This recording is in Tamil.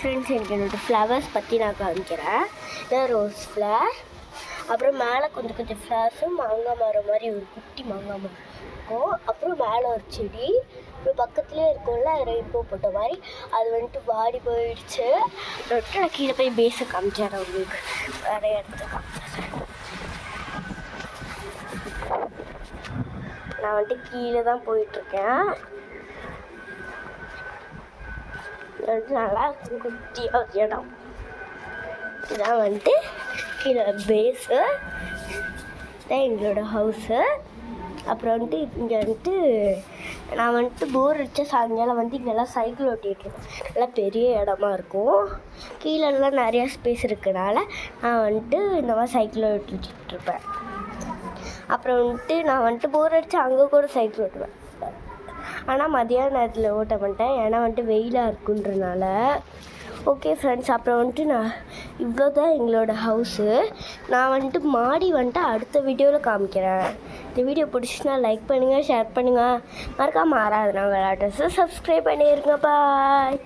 ஃப்ரெண்ட்ஸ், எனக்கு என்னோடய ஃப்ளவர்ஸ் பற்றி நான் காமிக்கிறேன். இதான் ரோஸ் ஃப்ளவர். அப்புறம் மேலே கொஞ்சம் கொஞ்சம் ஃப்ளவர்ஸும் மாங்காய் மரம் மாதிரி ஒரு குட்டி மாங்காய் மரம் இருக்கும். அப்புறம் மேலே ஒரு செடி, அப்புறம் பக்கத்துலேயே இருக்கும்ல ரெயின்போ போட்ட மாதிரி, அது வந்துட்டு வாடி போயிடுச்சு. வந்துட்டு நான் கீழே போய் பேஸை காமிச்சேன் உங்களுக்கு. நிறைய இடத்துல காமிச்சேன். நான் வந்துட்டு கீழே தான் போயிட்டுருக்கேன். நல்லா குட்டியாக இடம். இதான் வந்துட்டு கீழே பேஸு, இதான் எங்களோட ஹவுஸு. அப்புறம் வந்துட்டு இங்கே வந்துட்டு நான் வந்துட்டு போர் அடித்த சாயங்காலம் வந்து இங்கெல்லாம் சைக்கிள் ஓட்டிகிட்ருக்கேன். நல்லா பெரிய இடமா இருக்கும். கீழெல்லாம் நிறையா ஸ்பேஸ் இருக்கனால நான் வந்துட்டு இந்த மாதிரி சைக்கிள் ஓட்டிகிட்ருப்பேன். அப்புறம் வந்துட்டு நான் வந்துட்டு போர் அடித்து அங்கே கூட சைக்கிள் ஓட்டுவேன். ஆனால் மதியான நேரத்தில் ஓட்ட மாட்டேன், ஏன்னா வந்துட்டு வெயிலாக இருக்குன்றனால. ஓகே ஃப்ரெண்ட்ஸ், அப்புறம் வந்துட்டு நான் இவ்வளோ தான் எங்களோட ஹவுஸு. நான் வந்துட்டு மாடி வந்துட்டு அடுத்த வீடியோவில் காமிக்கிறேன். இந்த வீடியோ பிடிச்சிச்சுன்னா லைக் பண்ணுங்கள், ஷேர் பண்ணுங்கள், மறக்காமல் ஆராதனா விளையாட்டு சப்ஸ்கிரைப் பண்ணியிருங்க. பாய்.